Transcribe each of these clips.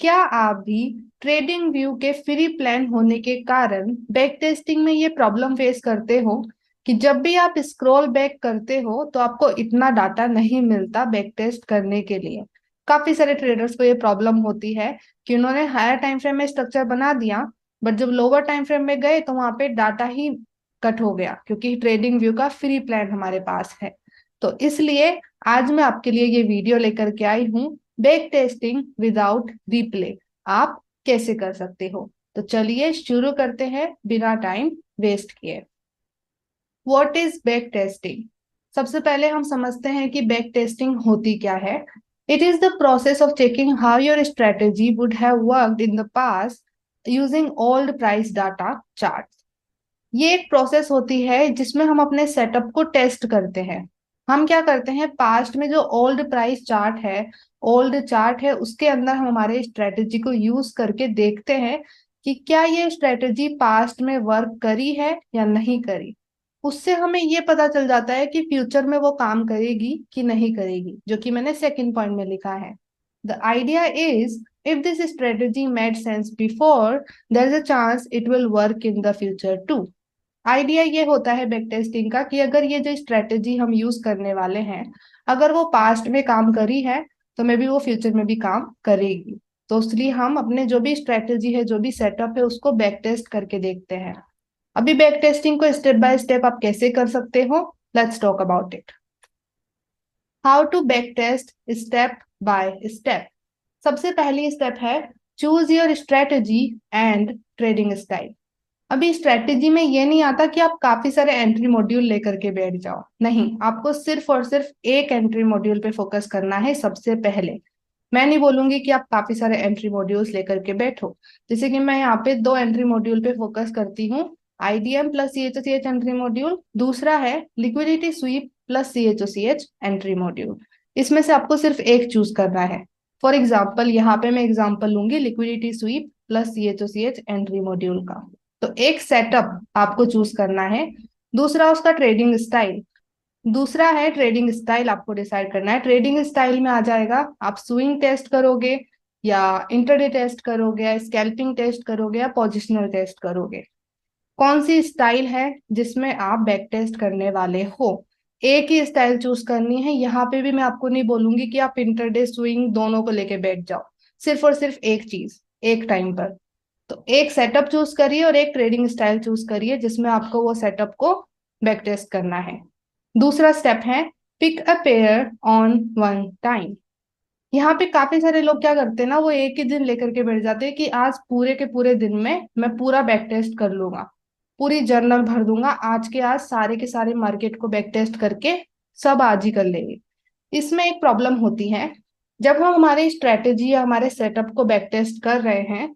क्या आप भी ट्रेडिंग व्यू के फ्री प्लान होने के कारण बैक टेस्टिंग में ये प्रॉब्लम फेस करते हो कि जब भी आप स्क्रॉल बैक करते हो तो आपको इतना डाटा नहीं मिलता बैक टेस्ट करने के लिए। काफी सारे ट्रेडर्स को ये प्रॉब्लम होती है कि उन्होंने हायर टाइम फ्रेम में स्ट्रक्चर बना दिया, बट जब लोअर टाइम फ्रेम में गए तो वहां पे डाटा ही कट हो गया क्योंकि ट्रेडिंग व्यू का फ्री प्लान हमारे पास है। तो इसलिए आज मैं आपके लिए ये वीडियो लेकर के आई हूँ, बैक टेस्टिंग विदाउट रिप्ले आप कैसे कर सकते हो। तो चलिए शुरू करते हैं बिना टाइम वेस्ट किए। What is back testing? सबसे पहले हम समझते हैं कि बैक टेस्टिंग होती क्या है। It is the process of checking how your strategy would have worked in the past using old price data chart. ये एक प्रोसेस होती है जिसमें हम अपने सेटअप को टेस्ट करते हैं। हम क्या करते हैं, पास्ट में जो ओल्ड चार्ट है उसके अंदर हम हमारे स्ट्रेटेजी को यूज करके देखते हैं कि क्या ये स्ट्रेटेजी पास्ट में वर्क करी है या नहीं करी। उससे हमें ये पता चल जाता है कि फ्यूचर में वो काम करेगी कि नहीं करेगी, जो कि मैंने सेकंड पॉइंट में लिखा है। The idea is, if this strategy made sense before, there is a chance it will work in the future too. Idea ये होता है बैक टेस्टिंग का कि अगर ये जो स्ट्रेटेजी हम यूज करने वाले हैं, अगर वो पास्ट में काम करी है तो मे बी वो फ्यूचर में भी काम करेगी। तो इसलिए हम अपने जो भी स्ट्रेटेजी है, जो भी सेटअप है, उसको बैक टेस्ट करके देखते हैं। अभी बैक टेस्टिंग को स्टेप बाय स्टेप आप कैसे कर सकते हो, let's talk about it. How to back test step by step. सबसे पहली स्टेप है choose your strategy and trading style. अभी स्ट्रेटेजी में ये नहीं आता कि आप काफी सारे एंट्री मॉड्यूल लेकर के बैठ जाओ, नहीं, आपको सिर्फ और सिर्फ एक एंट्री मॉड्यूल पे फोकस करना है सबसे पहले। मैं नहीं बोलूंगी कि आप काफी सारे एंट्री मॉड्यूल्स लेकर के बैठो। जैसे कि मैं यहाँ पे दो एंट्री मॉड्यूल पे फोकस करती हूँ, IDM plus CHOCH entry module, दूसरा है liquidity sweep plus CHOCH entry module. इसमें से आपको सिर्फ एक चूज करना है। फॉर एग्जाम्पल यहाँ पे मैं एग्जाम्पल लूंगी liquidity sweep plus CHOCH entry module का। तो एक सेटअप आपको चूज करना है। दूसरा उसका ट्रेडिंग स्टाइल। दूसरा है ट्रेडिंग स्टाइल, आपको डिसाइड करना है ट्रेडिंग स्टाइल में आ जाएगा आप स्विंग टेस्ट करोगे या इंटरडे टेस्ट करोगे या स्कैल्पिंग टेस्ट करोगे या पोजिशनल टेस्ट करोगे। कौन सी स्टाइल है जिसमें आप बैक टेस्ट करने वाले हो, एक ही स्टाइल चूज करनी है। यहाँ पे भी मैं आपको नहीं बोलूंगी कि आप इंटरडे स्विंग दोनों को लेके बैठ जाओ, सिर्फ और सिर्फ एक चीज एक टाइम पर। तो एक सेटअप चूज करिए और एक ट्रेडिंग स्टाइल चूज करिए जिसमें आपको वो सेटअप को बैक टेस्ट करना है। दूसरा स्टेप है pick a pair on one time. यहाँ पे काफी सारे लोग क्या करते हैं ना, वो एक ही दिन लेकर के बैठ जाते हैं कि आज पूरे के पूरे दिन में मैं पूरा बैक टेस्ट कर लूंगा, पूरी जर्नल भर दूंगा, आज के आज सारे के सारे मार्केट को बैक टेस्ट करके सब आज ही कर लेंगे। इसमें एक प्रॉब्लम होती है, जब हम हमारी स्ट्रेटेजी या हमारे सेटअप को बैक टेस्ट कर रहे हैं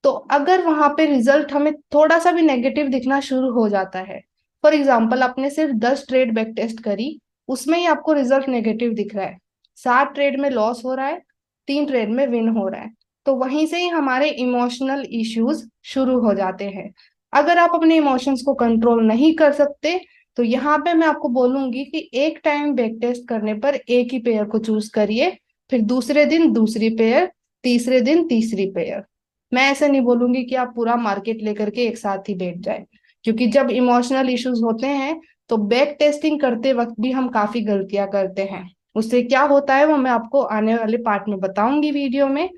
तो अगर वहां पे रिजल्ट हमें थोड़ा सा भी नेगेटिव दिखना शुरू हो जाता है, फॉर एग्जाम्पल आपने सिर्फ 10 ट्रेड बैक टेस्ट करी, उसमें ही आपको रिजल्ट नेगेटिव दिख रहा है, 7 ट्रेड में लॉस हो रहा है, 3 ट्रेड में विन हो रहा है, तो वहीं से ही हमारे इमोशनल इश्यूज शुरू हो जाते हैं। अगर आप अपने इमोशंस को कंट्रोल नहीं कर सकते तो यहाँ पे मैं आपको बोलूंगी कि एक टाइम बैक टेस्ट करने पर एक ही पेयर को चूज करिए, फिर दूसरे दिन दूसरी पेयर, तीसरे दिन तीसरी पेयर। मैं ऐसे नहीं बोलूंगी कि आप पूरा मार्केट लेकर के एक साथ ही बैठ जाए, क्योंकि जब इमोशनल इश्यूज होते हैं तो बैक टेस्टिंग करते वक्त भी हम काफी गलतियां करते हैं। उससे क्या होता है वो मैं आपको आने वाले पार्ट में बताऊंगी वीडियो में।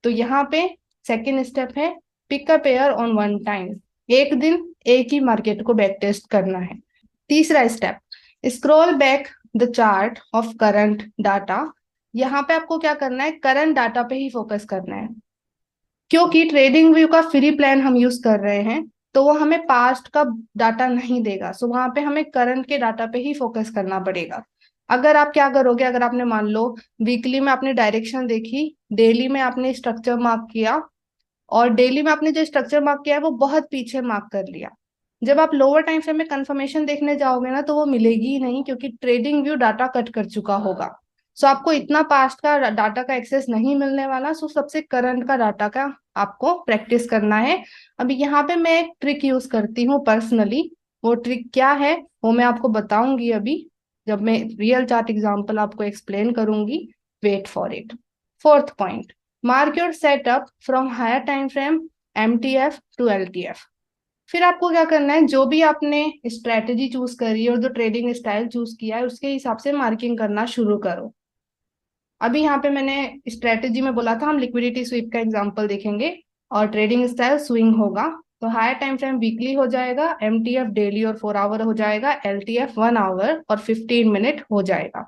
तो यहाँ पे सेकेंड स्टेप है pick a pair on one time, एक दिन एक ही मार्केट को बैक टेस्ट करना है। तीसरा step scroll back the chart of current data. यहाँ पे आपको क्या करना है, करंट डाटा पे ही फोकस करना है, क्योंकि ट्रेडिंग व्यू का फ्री प्लान हम यूज कर रहे हैं तो वो हमें पास्ट का डाटा नहीं देगा, सो वहां पे हमें करंट के डाटा पे ही फोकस करना पड़ेगा। अगर आप क्या करोगे, अगर आपने मान लो वीकली में आपने डायरेक्शन देखी, डेली में आपने स्ट्रक्चर मार्क किया और डेली में आपने जो स्ट्रक्चर मार्क किया है वो बहुत पीछे मार्क कर लिया, जब आप लोअर टाइम फ्रेम में कंफर्मेशन देखने जाओगे ना तो वो मिलेगी ही नहीं क्योंकि ट्रेडिंग व्यू डाटा कट कर चुका होगा। सो आपको इतना पास्ट का डाटा का एक्सेस नहीं मिलने वाला, सो सबसे करंट का डाटा का आपको प्रैक्टिस करना है। अभी यहाँ पे मैं एक ट्रिक यूज करती हूँ पर्सनली, वो ट्रिक क्या है वो मैं आपको बताऊंगी अभी जब मैं रियल चार्ट एग्जांपल आपको एक्सप्लेन करूंगी। Wait for it. Fourth point, mark your setup from higher time frame MTF to LTF। फिर आपको क्या करना है, जो भी आपने स्ट्रेटेजी चूज करी है और जो ट्रेडिंग स्टाइल चूज किया है उसके हिसाब से मार्किंग करना शुरू करो। अभी यहाँ पे मैंने स्ट्रेटेजी में बोला था हम लिक्विडिटी स्वीप का एग्जांपल देखेंगे, और ट्रेडिंग स्टाइल स्विंग होगा। तो हायर टाइम फ्रेम वीकली हो जाएगा, MTF डेली और 4 आवर हो जाएगा, LTF 1 आवर और 15 मिनट हो जाएगा।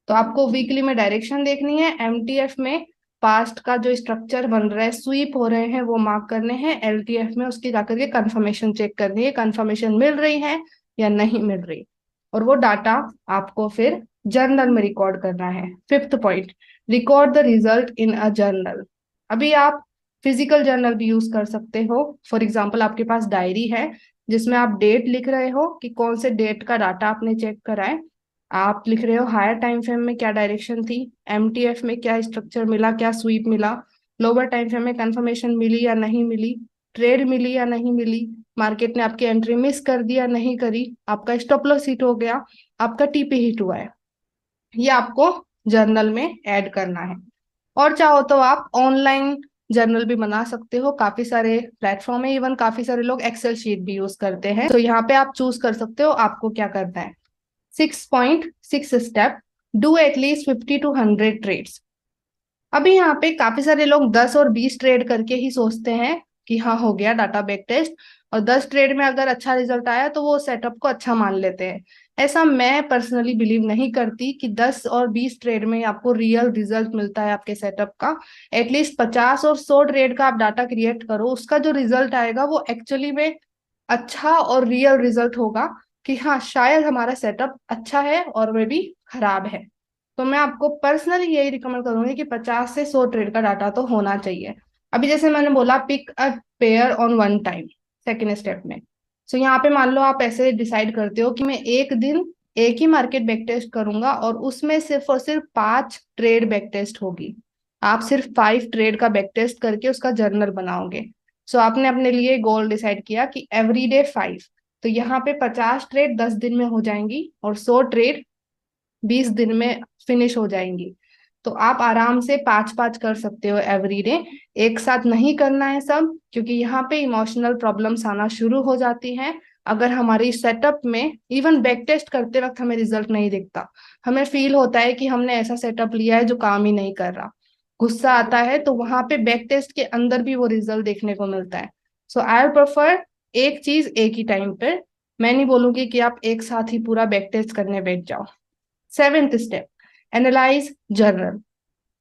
तो आपको वीकली में डायरेक्शन देखनी है, MTF में पास्ट का जो स्ट्रक्चर बन रहा है, स्वीप हो रहे हैं, वो मार्क करने हैं, LTF में उसकी जाकर के कंफर्मेशन चेक करनी है, कंफर्मेशन मिल रही है या नहीं मिल रही, और वो डाटा आपको फिर जर्नल में रिकॉर्ड करना है। Fifth point, record the result in a journal. अभी आप फिजिकल जर्नल भी यूज कर सकते हो। फॉर एग्जाम्पल आपके पास डायरी है जिसमें आप डेट लिख रहे हो कि कौन से डेट का डाटा आपने चेक करा है। आप लिख रहे हो हायर टाइम फ्रेम में क्या डायरेक्शन थी, MTF में क्या स्ट्रक्चर मिला, क्या स्वीप मिला, लोअर टाइम फ्रेम में कंफर्मेशन मिली या नहीं मिली, ट्रेड मिली या नहीं मिली, मार्केट ने आपकी एंट्री मिस कर दी या नहीं करी, आपका स्टॉप लॉस हिट हो गया, आपका TP हिट हुआ है, ये आपको जर्नल में ऐड करना है। और चाहो तो आप ऑनलाइन जर्नल भी बना सकते हो, काफी सारे प्लेटफॉर्म है, इवन काफी सारे लोग एक्सेल शीट भी यूज करते हैं। तो यहाँ पे आप चूज कर सकते हो आपको क्या करना है। 6.6 step, do at least 50 to 100 trades. अभी यहाँ पे काफी सारे लोग 10 और 20 ट्रेड करके ही सोचते हैं कि हाँ हो गया डाटा बैक टेस्ट, और 10 ट्रेड में अगर अच्छा रिजल्ट आया तो वो सेटअप को अच्छा मान लेते हैं। ऐसा मैं पर्सनली बिलीव नहीं करती कि 10 और 20 ट्रेड में आपको रियल रिजल्ट मिलता है आपके सेटअप का। एटलीस्ट 50 और 100 ट्रेड का आप डाटा क्रिएट करो, उसका जो रिजल्ट आएगा वो एक्चुअली में अच्छा और रियल रिजल्ट होगा कि हाँ शायद हमारा सेटअप अच्छा है और वह भी खराब है। तो मैं आपको पर्सनली यही रिकमेंड करूंगी कि 50 से 100 ट्रेड का डाटा तो होना चाहिए। अभी जैसे मैंने बोला pick a pair on one time, second step में। सो यहाँ पे मान लो आप ऐसे डिसाइड करते हो कि मैं एक दिन एक ही मार्केट बैक टेस्ट करूंगा और उसमें सिर्फ और सिर्फ 5 ट्रेड बैक टेस्ट होगी। आप सिर्फ 5 ट्रेड का बैक टेस्ट करके उसका जर्नल बनाओगे। सो आपने अपने लिए गोल डिसाइड किया कि एवरी डे 5। तो यहाँ पे 50 ट्रेड 10 दिन में हो जाएंगी और 100 ट्रेड 20 दिन में फिनिश हो जाएंगी। तो आप आराम से 5-5 कर सकते हो एवरी डे। एक साथ नहीं करना है सब, क्योंकि यहाँ पे इमोशनल प्रॉब्लम्स आना शुरू हो जाती हैं। अगर हमारी सेटअप में इवन बैक टेस्ट करते वक्त हमें रिजल्ट नहीं दिखता, हमें फील होता है कि हमने ऐसा सेटअप लिया है जो काम ही नहीं कर रहा, गुस्सा आता है, तो वहां पे बैक टेस्ट के अंदर भी वो रिजल्ट देखने को मिलता है। सो आई प्रेफर एक चीज एक ही टाइम पे। मैं नहीं बोलूंगी कि आप एक साथ ही पूरा बैक टेस्ट करने बैठ जाओ। Seventh step, analyse journal.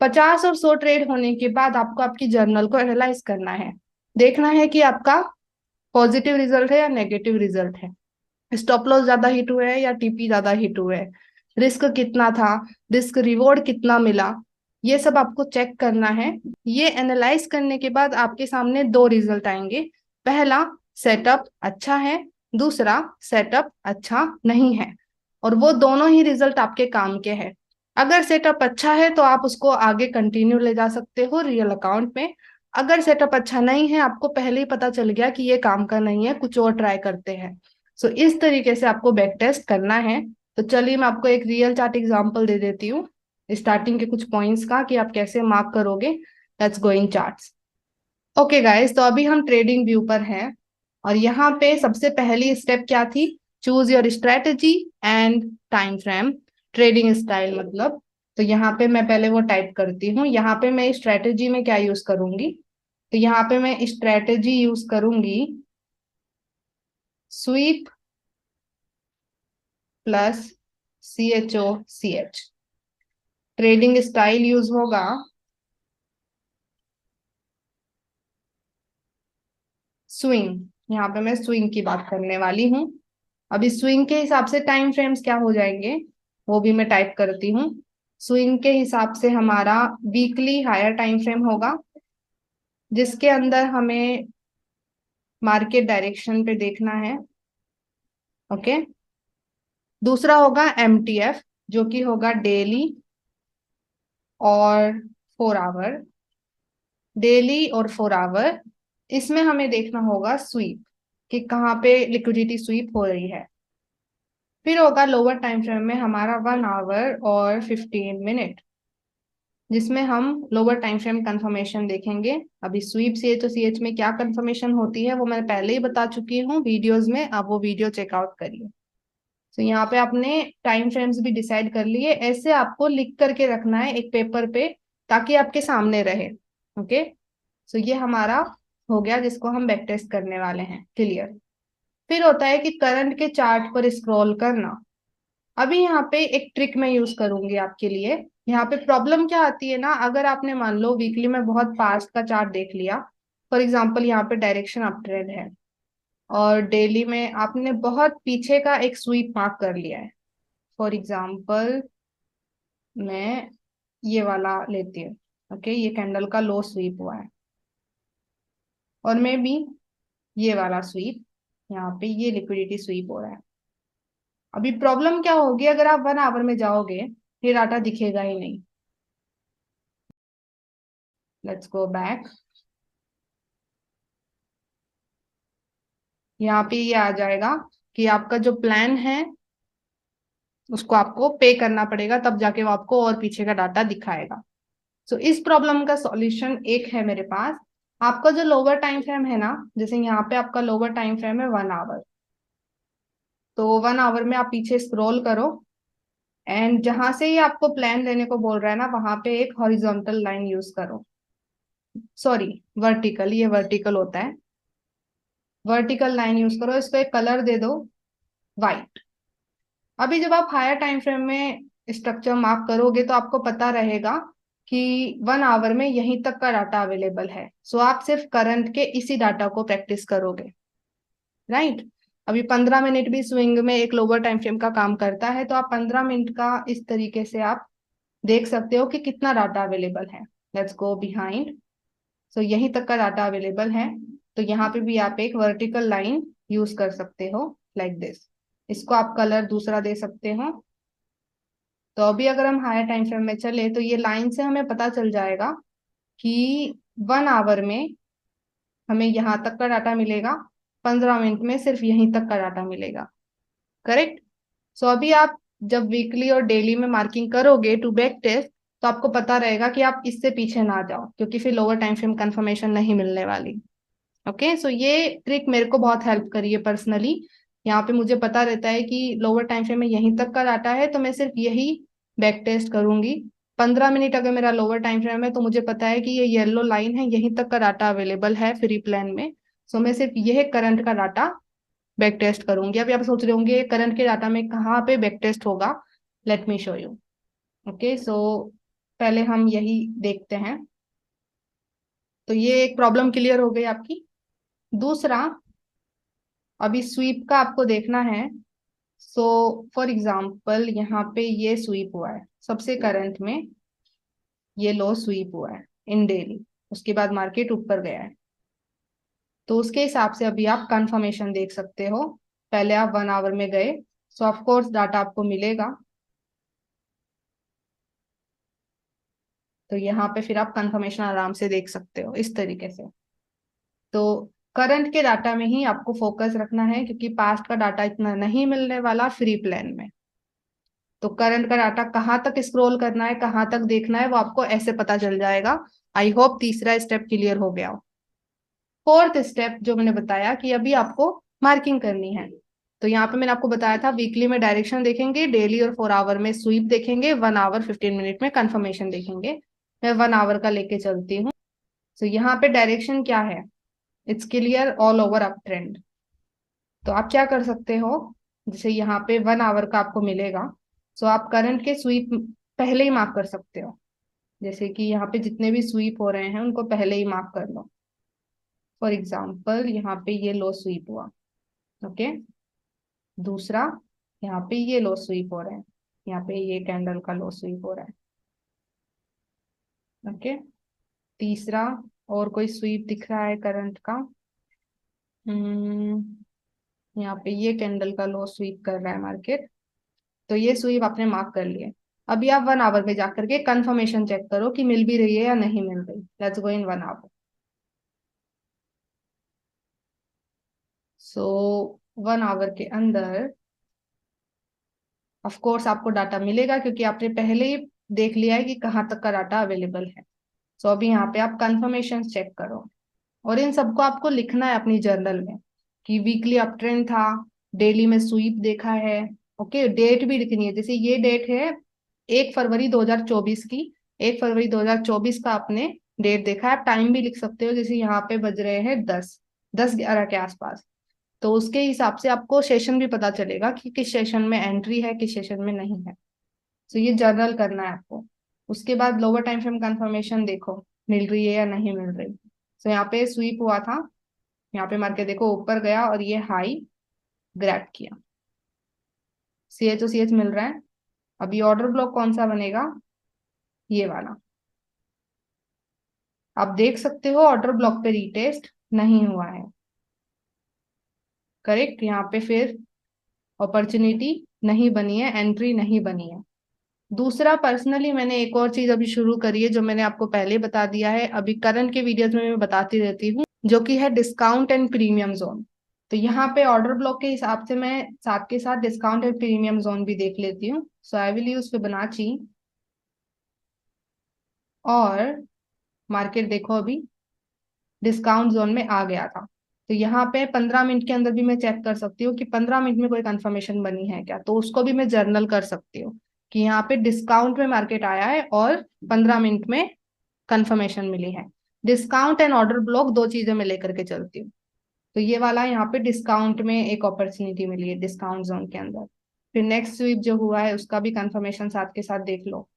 50 और 100 ट्रेड होने के बाद आपको आपकी जर्नल को एनालाइज करना है। देखना है कि आपका पॉजिटिव रिजल्ट है या नेगेटिव रिजल्ट है, स्टॉप लॉस ज्यादा हिट हुए हैं या TP ज्यादा हिट हुए हैं, रिस्क कितना था, रिस्क रिवॉर्ड कितना मिला, ये सब आपको चेक करना है। ये एनालाइज करने के बाद आपके सामने दो रिजल्ट आएंगे। पहला, सेटअप अच्छा है, दूसरा सेटअप अच्छा नहीं है, और वो दोनों ही रिजल्ट आपके काम के हैं। अगर सेटअप अच्छा है तो आप उसको आगे कंटिन्यू ले जा सकते हो रियल अकाउंट में। अगर सेटअप अच्छा नहीं है, आपको पहले ही पता चल गया कि ये काम का नहीं है, कुछ और ट्राई करते हैं। सो इस तरीके से आपको बैक टेस्ट करना है। तो चलिए मैं आपको एक रियल चार्ट एग्जांपल दे देती हूँ स्टार्टिंग के कुछ पॉइंट्स का कि आप कैसे मार्क करोगे। Let's go in charts. Okay guys, तो अभी हम ट्रेडिंग व्यू पर हैं, और यहाँ पे सबसे पहली स्टेप क्या थी, choose your strategy and time frame, trading style मतलब। तो यहाँ पे मैं पहले वो टाइप करती हूँ। यहाँ पे मैं स्ट्रेटेजी में क्या यूज करूंगी, तो यहाँ पे मैं स्ट्रेटेजी यूज करूंगी sweep plus CHO CH। Trading style use होगा स्विंग। यहाँ पे मैं स्विंग की बात करने वाली हूँ। अभी स्विंग के हिसाब से टाइम फ्रेम्स क्या हो जाएंगे वो भी मैं टाइप करती हूँ। स्विंग के हिसाब से हमारा वीकली हायर टाइम फ्रेम होगा, जिसके अंदर हमें मार्केट डायरेक्शन पे देखना है। ओके। दूसरा होगा MTF, जो कि होगा डेली और 4 आवर, डेली और 4 आवर। इसमें हमें देखना होगा स्वीप, कि कहाँ पे लिक्विडिटी स्वीप हो रही है। फिर होगा लोअर टाइम फ्रेम में हमारा 1 आवर और 15 मिनट। जिसमें हम लोअर टाइम फ्रेम कंफर्मेशन देखेंगे। अभी स्वीप CHO-CH में क्या कंफर्मेशन होती है वो मैं पहले ही बता चुकी हूँ वीडियोस में, आप वो वीडियो चेकआउट करिए। तो यहाँ पे आपने टाइम फ्रेम्स भी डिसाइड कर लिए, ऐसे आपको लिख करके रखना है एक पेपर पे ताकि आपके सामने रहे। ओके, तो ये हमारा हो गया जिसको हम बैक टेस्ट करने वाले हैं। क्लियर। फिर होता है कि करंट के चार्ट पर स्क्रॉल करना। अभी यहाँ पे एक ट्रिक मैं यूज करूंगी आपके लिए। यहाँ पे प्रॉब्लम क्या आती है ना, अगर आपने मान लो वीकली में बहुत पास्ट का चार्ट देख लिया, फॉर एग्जांपल यहाँ पे डायरेक्शन अप ट्रेंड है, और डेली में आपने बहुत पीछे का एक स्वीप मार्क कर लिया है। फॉर एग्जांपल मैं ये वाला लेती हूँ। ओके, ये कैंडल का लो स्वीप हुआ है, और मैं भी ये वाला स्वीप, यहाँ पे ये लिक्विडिटी स्वीप हो रहा है। अभी प्रॉब्लम क्या होगी, अगर आप 1 आवर में जाओगे ये डाटा दिखेगा ही नहीं। Let's go back. यहाँ पे ये आ जाएगा कि आपका जो प्लान है उसको आपको पे करना पड़ेगा, तब जाके वो आपको और पीछे का डाटा दिखाएगा। सो इस प्रॉब्लम का सॉल्यूशन एक है मेरे पास। आपका जो लोअर टाइम फ्रेम है ना, जैसे यहाँ पे आपका लोअर टाइम फ्रेम है 1 आवर, तो 1 आवर में आप पीछे स्क्रॉल करो, एंड जहां से ही आपको प्लान लेने को बोल रहा है ना वहां पे एक हॉरिजॉन्टल लाइन यूज करो। सॉरी, वर्टिकल, ये वर्टिकल होता है। वर्टिकल लाइन यूज करो, इसको एक कलर दे दो व्हाइट। अभी जब आप हायर टाइम फ्रेम में स्ट्रक्चर मार्क करोगे तो आपको पता रहेगा कि 1 आवर में यहीं तक का डाटा अवेलेबल है, सो आप सिर्फ करंट के इसी डाटा को प्रैक्टिस करोगे। राइट। अभी 15 मिनट भी स्विंग में एक लोअर टाइम फ्रेम का काम करता है, तो आप 15 मिनट का इस तरीके से आप देख सकते हो कि कितना डाटा अवेलेबल है। Let's go behind. सो यहीं तक का डाटा अवेलेबल है, तो यहाँ पे भी आप एक वर्टिकल लाइन यूज कर सकते हो, लाइक दिस। इसको आप कलर दूसरा दे सकते हो। तो अभी अगर हम हायर टाइम फ्रेम में चले तो ये लाइन से हमें पता चल जाएगा कि 1 आवर में हमें यहाँ तक का डाटा मिलेगा, 15 मिनट में सिर्फ यहीं तक का डाटा मिलेगा। करेक्ट। सो अभी आप जब वीकली और डेली में मार्किंग करोगे टू बैक टेस्ट, तो आपको पता रहेगा कि आप इससे पीछे ना जाओ, क्योंकि फिर लोअर टाइम फ्रेम कंफर्मेशन नहीं मिलने वाली। ओके, सो ये ट्रिक मेरे को बहुत हेल्प करी है पर्सनली। यहाँ पे मुझे पता रहता है कि लोअर टाइम फ्रेम में यहीं तक का डाटा है, तो मैं सिर्फ यही बैक टेस्ट करूंगी। 15 मिनट अगर मेरा लोअर टाइम फ्रेम है तो मुझे पता है कि ये येलो लाइन है, यहीं तक का डाटा अवेलेबल है फ्री प्लान में। सो मैं सिर्फ यह करंट का डाटा बैक टेस्ट करूंगी। अभी आप सोच रहे होंगे करंट के डाटा में कहाँ पे बैक टेस्ट होगा, let me show you. Okay, so पहले हम यही देखते हैं। तो ये एक प्रॉब्लम क्लियर हो गई आपकी। दूसरा, अभी स्वीप का आपको देखना है। सो फॉर एग्जाम्पल यहाँ पे ये स्वीप हुआ है सबसे करंट में, ये लो स्वीप हुआ है इन डेली, उसके बाद मार्केट ऊपर गया है। तो उसके हिसाब से अभी आप कंफर्मेशन देख सकते हो। पहले आप 1 आवर में गए, सो ऑफ कोर्स डाटा आपको मिलेगा। तो यहाँ पे फिर आप कंफर्मेशन आराम से देख सकते हो इस तरीके से। तो करंट के डाटा में ही आपको फोकस रखना है, क्योंकि पास्ट का डाटा इतना नहीं मिलने वाला फ्री प्लान में। तो करंट का डाटा कहाँ तक स्क्रॉल करना है, कहाँ तक देखना है, वो आपको ऐसे पता चल जाएगा। आई होप तीसरा स्टेप क्लियर हो गया हो। फोर्थ स्टेप जो मैंने बताया कि अभी आपको मार्किंग करनी है, तो यहाँ पे मैंने आपको बताया था वीकली में डायरेक्शन देखेंगे, डेली और 4 आवर में स्वीप देखेंगे, 1 आवर 15 मिनट में कंफर्मेशन देखेंगे। मैं 1 आवर का लेके चलती हूँ। तो यहाँ पे डायरेक्शन क्या है, it's clear all over up trend. तो आप क्या कर सकते हो, जैसे यहाँ पे 1 आवर का आपको मिलेगा, सो आप करंट के स्वीप पहले ही मार्क कर सकते हो। जैसे कि यहाँ पे जितने भी स्वीप हो रहे हैं उनको पहले ही मार्क कर लो। फॉर एग्जाम्पल यहाँ पे ये लो स्वीप हुआ। ओके, दूसरा यहाँ पे ये लो स्वीप हो रहा है, यहाँ पे ये कैंडल का लो स्वीप हो रहा है। ओके, तीसरा और कोई स्वीप दिख रहा है करंट का? यहाँ पे ये कैंडल का लो स्वीप कर रहा है मार्केट, तो ये स्वीप आपने मार्क कर लिए। अभी आप 1 आवर में जाकर के कंफर्मेशन चेक करो कि मिल भी रही है या नहीं मिल रही। Let's go in 1 hour. So 1 hour के अंदर ऑफ कोर्स आपको डाटा मिलेगा, क्योंकि आपने पहले ही देख लिया है कि कहाँ तक का डाटा अवेलेबल है। सो अभी यहाँ पे आप कंफर्मेशन चेक करो, और इन सबको आपको लिखना है अपनी जर्नल में कि वीकली अप ट्रेंड था, डेली में स्वीप देखा है। ओके, डेट भी लिखनी है, जैसे ये डेट है 1 फरवरी 2024 की, 1 फरवरी 2024 का आपने डेट देखा है। आप टाइम भी लिख सकते हो, जैसे यहाँ पे बज रहे हैं 10 11 के आसपास। तो उसके हिसाब से आपको सेशन भी पता चलेगा कि किस सेशन में एंट्री है, किस सेशन में नहीं है। तो ये जर्नल करना है आपको। उसके बाद लोअर टाइम फ्रेम कंफर्मेशन देखो, मिल रही है या नहीं मिल रही। तो यहाँ पे स्वीप हुआ था, यहाँ पे मार के देखो, ऊपर गया और ये हाई ग्रैब किया, CH मिल रहा है। अभी ऑर्डर ब्लॉक कौन सा बनेगा, ये वाला। आप देख सकते हो ऑर्डर ब्लॉक पे रीटेस्ट नहीं हुआ है, करेक्ट। यहाँ पे फिर अपॉर्चुनिटी नहीं बनी है, एंट्री नहीं बनी है। दूसरा, पर्सनली मैंने एक और चीज अभी शुरू करी है, जो मैंने आपको पहले बता दिया है, अभी करंट के वीडियोस में मैं बताती रहती हूँ, जो कि है डिस्काउंट एंड प्रीमियम जोन। तो यहाँ पे ऑर्डर ब्लॉक के हिसाब से मैं साथ के साथ डिस्काउंट एंड प्रीमियम जोन भी देख लेती हूँ। सो आई विल यूज फिबोनाची, और मार्केट देखो अभी डिस्काउंट जोन में आ गया था। तो यहाँ पे 15 मिनट के अंदर भी मैं चेक कर सकती हूँ कि 15 मिनट में कोई कंफर्मेशन बनी है क्या, तो उसको भी मैं जर्नल कर सकती हूँ कि यहाँ पे डिस्काउंट में मार्केट आया है और 15 मिनट में कंफर्मेशन मिली है। डिस्काउंट एंड ऑर्डर ब्लॉक दो चीजें मैं लेकर के चलती हूँ। तो ये वाला यहाँ पे डिस्काउंट में एक अपॉर्चुनिटी मिली है डिस्काउंट जोन के अंदर। फिर नेक्स्ट स्वीप जो हुआ है उसका भी कंफर्मेशन साथ के साथ देख लो।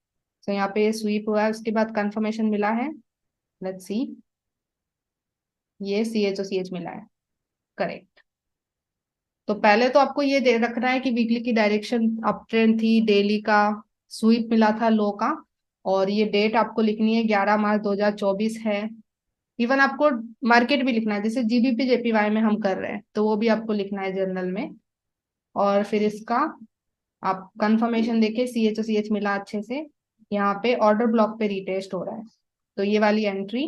तो यहाँ पे स्वीप हुआ है, उसके बाद कंफर्मेशन मिला है, लेट्स सी, ये CH मिला है, करेक्ट। तो पहले तो आपको ये दे रखना है कि वीकली की डायरेक्शन अप ट्रेंड थी, डेली का स्वीप मिला था लो का, और ये डेट आपको लिखनी है 11 मार्च 2024 है। इवन आपको मार्केट भी लिखना है, जैसे GBP JPY में हम कर रहे हैं तो वो भी आपको लिखना है जर्नल में। और फिर इसका आप कंफर्मेशन देखे, CH मिला अच्छे से। यहाँ पे ऑर्डर ब्लॉक पे रिटेस्ट हो रहा है, तो ये वाली एंट्री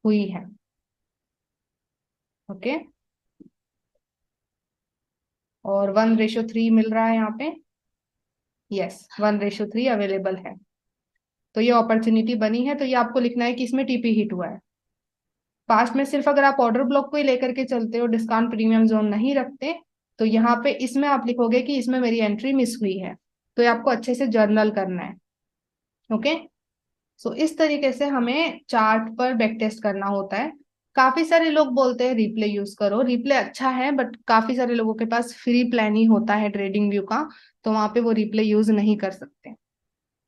हुई है। ओके, और 1:3 मिल रहा है यहाँ पे, यस 1:3 अवेलेबल है। तो ये अपॉर्चुनिटी बनी है, तो ये आपको लिखना है कि इसमें TP हिट हुआ है। पास्ट में सिर्फ अगर आप ऑर्डर ब्लॉक को ही लेकर के चलते हो, डिस्काउंट प्रीमियम जोन नहीं रखते, तो यहाँ पे इसमें आप लिखोगे कि इसमें मेरी एंट्री मिस हुई है। तो ये आपको अच्छे से जर्नल करना है। ओके, सो इस तरीके से हमें चार्ट पर बैक टेस्ट करना होता है। काफी सारे लोग बोलते हैं रिप्ले यूज करो, रिप्ले अच्छा है, बट काफी सारे लोगों के पास फ्री प्लान ही होता है ट्रेडिंग व्यू का, तो वहां पे वो रिप्ले यूज नहीं कर सकते।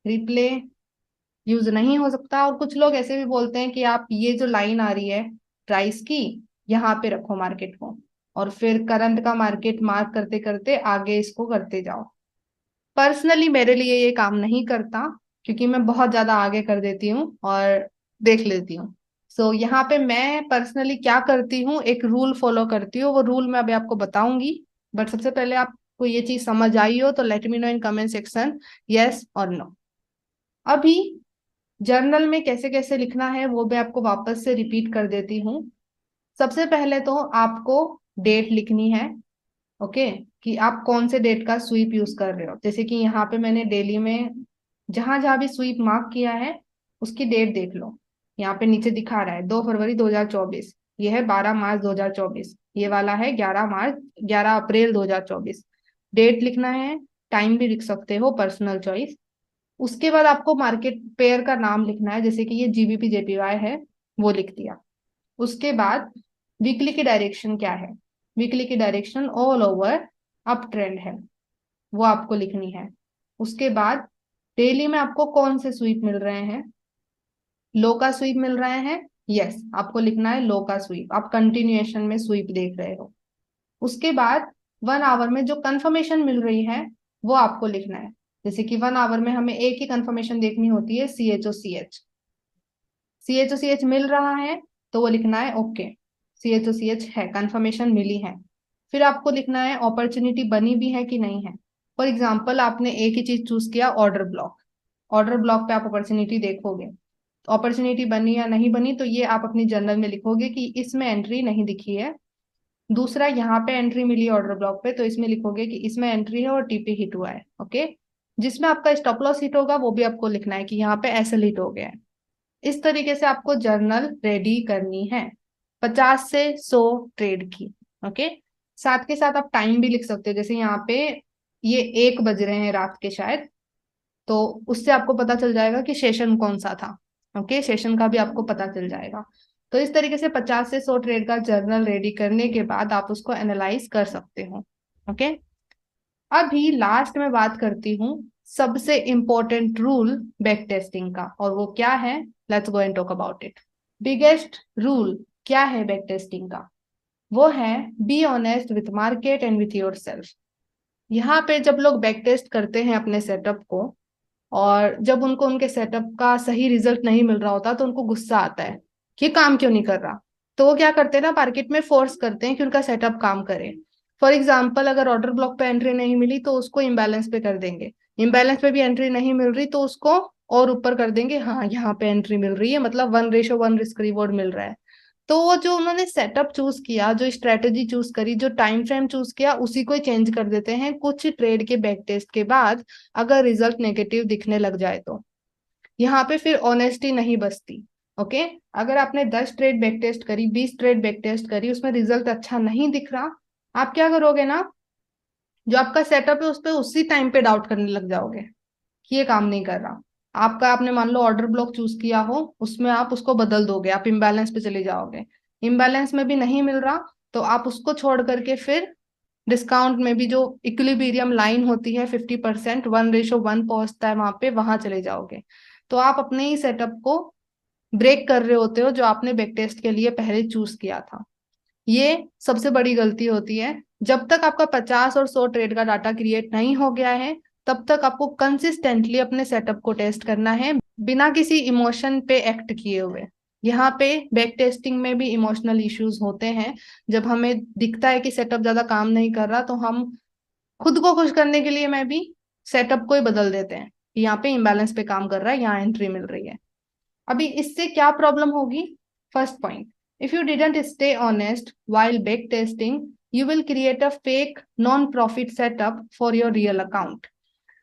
रिप्ले यूज नहीं हो सकता। और कुछ लोग ऐसे भी बोलते हैं कि आप ये जो लाइन आ रही है प्राइस की, यहाँ पे रखो मार्केट को, और फिर करंट का मार्केट मार्क करते करते आगे इसको करते जाओ। पर्सनली मेरे लिए ये काम नहीं करता, क्योंकि मैं बहुत ज्यादा आगे कर देती हूँ और देख लेती हूँ। सो यहाँ पे मैं पर्सनली क्या करती हूँ, एक रूल फॉलो करती हूँ, वो रूल मैं अभी आपको बताऊंगी। बट सबसे पहले आपको ये चीज समझ आई हो तो let me know in comment section, yes और नो। अभी जर्नल में कैसे कैसे लिखना है वो मैं आपको वापस से रिपीट कर देती हूँ। सबसे पहले तो आपको डेट लिखनी है। ओके, कि आप कौन से डेट का स्वीप यूज कर रहे हो। जैसे कि यहाँ पे मैंने डेली में जहां जहां भी स्वीप मार्क किया है उसकी डेट देख लो। यहाँ पे नीचे दिखा रहा है 2 फरवरी 2024, ये है 12 मार्च 2024, ये वाला है 11 अप्रैल 2024। डेट लिखना है, टाइम भी लिख सकते हो, पर्सनल चॉइस। उसके बाद आपको मार्केट पेयर का नाम लिखना है, जैसे कि ये GBP JPY है, वो लिख दिया। उसके बाद वीकली की डायरेक्शन क्या है, वीकली की direction all over up trend है, वो आपको लिखनी है। उसके बाद डेली में आपको कौन से स्वीप मिल रहे हैं, लो का स्वीप मिल रहे हैं, यस आपको लिखना है लो का स्वीप, आप कंटिन्यूएशन में स्वीप देख रहे हो। उसके बाद 1 आवर में जो कंफर्मेशन मिल रही है वो आपको लिखना है। जैसे कि 1 आवर में हमें एक ही कंफर्मेशन देखनी होती है, CH मिल रहा है तो वो लिखना है ओके, CH है, कंफर्मेशन मिली है। फिर आपको लिखना है अपॉर्चुनिटी बनी भी है कि नहीं है। फॉर एग्जाम्पल आपने एक ही चीज चूज किया, ऑर्डर ब्लॉक, ऑर्डर ब्लॉक पे आप अपॉर्चुनिटी देखोगे, अपॉर्चुनिटी बनी या नहीं बनी, तो ये आप अपनी जर्नल में लिखोगे कि इसमें एंट्री नहीं दिखी है। दूसरा, यहाँ पे एंट्री मिली ऑर्डर ब्लॉक पे, तो इसमें लिखोगे कि इसमें एंट्री है और TP हिट हुआ है। ओके, जिसमें आपका स्टॉप लॉस हिट होगा वो भी आपको लिखना है कि यहाँ पे एसएल हिट हो गया है। इस तरीके से आपको जर्नल रेडी करनी है 50 से 100 ट्रेड की। ओके, साथ के साथ आप टाइम भी लिख सकते हो, जैसे यहाँ पे ये 1 बज रहे हैं रात के शायद, तो उससे आपको पता चल जाएगा कि सेशन कौन सा था। ओके, सेशन का भी आपको पता चल जाएगा। तो इस तरीके से 50 से 100 ट्रेड का जर्नल रेडी करने के बाद आप उसको एनालाइज कर सकते हो। ओके, अभी लास्ट में बात करती हूँ सबसे इंपॉर्टेंट रूल बैक टेस्टिंग का, और वो क्या है, let's go and talk about it. Biggest rule क्या है बैक टेस्टिंग का, वो है be honest with market and with your self. यहाँ पे जब लोग बैक टेस्ट करते हैं अपने सेटअप को, और जब उनको उनके सेटअप का सही रिजल्ट नहीं मिल रहा होता तो उनको गुस्सा आता है कि काम क्यों नहीं कर रहा। तो वो क्या करते हैं ना, मार्केट में फोर्स करते हैं कि उनका सेटअप काम करे। फॉर एग्जाम्पल, अगर ऑर्डर ब्लॉक पे एंट्री नहीं मिली तो उसको इम्बैलेंस पे कर देंगे, इम्बैलेंस पे भी एंट्री नहीं मिल रही तो उसको और ऊपर कर देंगे, हाँ यहाँ पे एंट्री मिल रही है, मतलब 1:1 रिस्क रिवॉर्ड मिल रहा है। तो वो जो उन्होंने सेटअप चूज किया, जो स्ट्रेटेजी चूज करी, जो टाइम फ्रेम चूज किया, उसी को ही चेंज कर देते हैं कुछ ट्रेड के बैक टेस्ट के बाद, अगर रिजल्ट नेगेटिव दिखने लग जाए तो। यहाँ पे फिर ऑनेस्टी नहीं बचती। ओके, अगर आपने 10 ट्रेड बैक टेस्ट करी, 20 ट्रेड बैक टेस्ट करी, उसमें रिजल्ट अच्छा नहीं दिख रहा, आप क्या करोगे ना, जो आपका सेटअप है उस पर उसी टाइम पे डाउट करने लग जाओगे कि ये काम नहीं कर रहा। आपका, आपने मान लो ऑर्डर ब्लॉक चूज किया हो, उसमें आप उसको बदल दोगे, आप इम्बैलेंस पे चले जाओगे, इम्बैलेंस में भी नहीं मिल रहा तो आप उसको छोड़ करके फिर डिस्काउंट में भी जो इक्विलिब्रियम लाइन होती है 50%, 1:1 पहुंचता है वहां पे, वहां चले जाओगे। तो आप अपने ही सेटअप को ब्रेक कर रहे होते हो जो आपने बैक टेस्ट के लिए पहले चूज किया था। ये सबसे बड़ी गलती होती है। जब तक आपका 50 और 100 ट्रेड का डाटा क्रिएट नहीं हो गया है, तब तक आपको कंसिस्टेंटली अपने सेटअप को टेस्ट करना है, बिना किसी इमोशन पे एक्ट किए हुए। यहाँ पे बैक टेस्टिंग में भी इमोशनल इश्यूज होते हैं। जब हमें दिखता है कि सेटअप ज्यादा काम नहीं कर रहा तो हम खुद को खुश करने के लिए मैं भी सेटअप को ही बदल देते हैं, यहाँ पे इम्बैलेंस पे काम कर रहा है, यहाँ एंट्री मिल रही है। अभी इससे क्या प्रॉब्लम होगी, first point, if you didn't stay honest while back testing, you will create a fake non profit setup for your real account।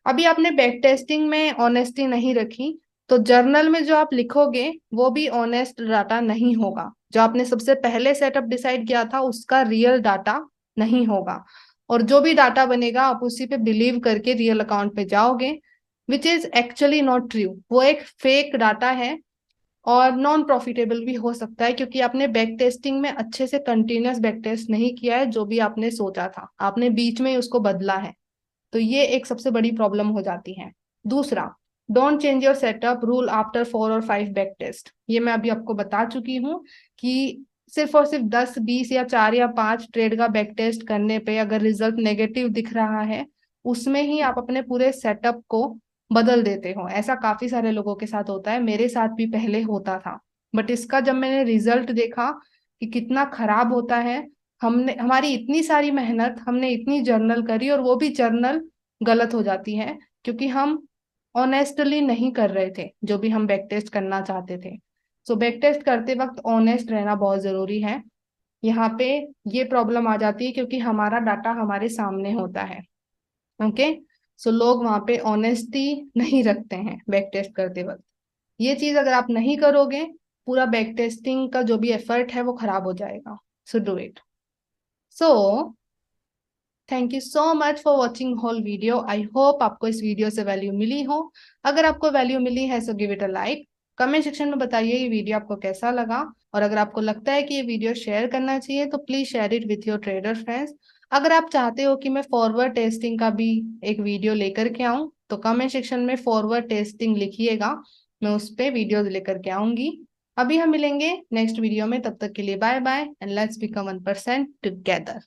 अभी आपने बैक टेस्टिंग में ऑनेस्टी नहीं रखी तो जर्नल में जो आप लिखोगे वो भी ऑनेस्ट डाटा नहीं होगा, जो आपने सबसे पहले सेटअप डिसाइड किया था उसका रियल डाटा नहीं होगा, और जो भी डाटा बनेगा आप उसी पे बिलीव करके रियल अकाउंट पे जाओगे, which is actually not true, वो एक फेक डाटा है। और नॉन प्रॉफिटेबल भी हो सकता है क्योंकि आपने बैक टेस्टिंग में अच्छे से कंटिन्यूअस बैक टेस्ट नहीं किया है, जो भी आपने सोचा था आपने बीच में ही उसको बदला है। तो ये एक सबसे बड़ी प्रॉब्लम हो जाती है। दूसरा, don't change your setup rule after 4 और 5 बैक टेस्ट। ये मैं अभी आपको बता चुकी हूँ कि सिर्फ और सिर्फ 10, 20 या 4 या 5 ट्रेड का बैक टेस्ट करने पे अगर रिजल्ट नेगेटिव दिख रहा है, उसमें ही आप अपने पूरे सेटअप को बदल देते हो। ऐसा काफी सारे लोगों के साथ होता है, मेरे साथ भी पहले होता था। बट इसका जब मैंने रिजल्ट देखा कि कितना खराब होता है, हमने, हमारी इतनी सारी मेहनत, हमने इतनी जर्नल करी और वो भी जर्नल गलत हो जाती है क्योंकि हम ऑनेस्टली नहीं कर रहे थे जो भी हम बैक टेस्ट करना चाहते थे। सो बैक टेस्ट करते वक्त ऑनेस्ट रहना बहुत जरूरी है। यहाँ पे ये प्रॉब्लम आ जाती है क्योंकि हमारा डाटा हमारे सामने होता है। ओके, सो लोग वहां पे ऑनेस्टी नहीं रखते हैं बैक टेस्ट करते वक्त। ये चीज अगर आप नहीं करोगे, पूरा बैक टेस्टिंग का जो भी एफर्ट है वो खराब हो जाएगा। So do it. So thank you so much for watching whole video. I hope आपको इस वीडियो से वैल्यू मिली हो। अगर आपको वैल्यू मिली है so give it a like. Comment section में बताइए ये वीडियो आपको कैसा लगा, और अगर आपको लगता है कि ये वीडियो शेयर करना चाहिए तो please share it with your trader friends. अगर आप चाहते हो कि मैं फॉरवर्ड टेस्टिंग का भी एक वीडियो लेकर के आऊं तो कमेंट सेक्शन में फॉरवर्ड टेस्टिंग लिखिएगा, मैं उस पर वीडियो लेकर के आऊंगी। अभी हम मिलेंगे नेक्स्ट वीडियो में, तब तक के लिए bye bye and let's become 1% together.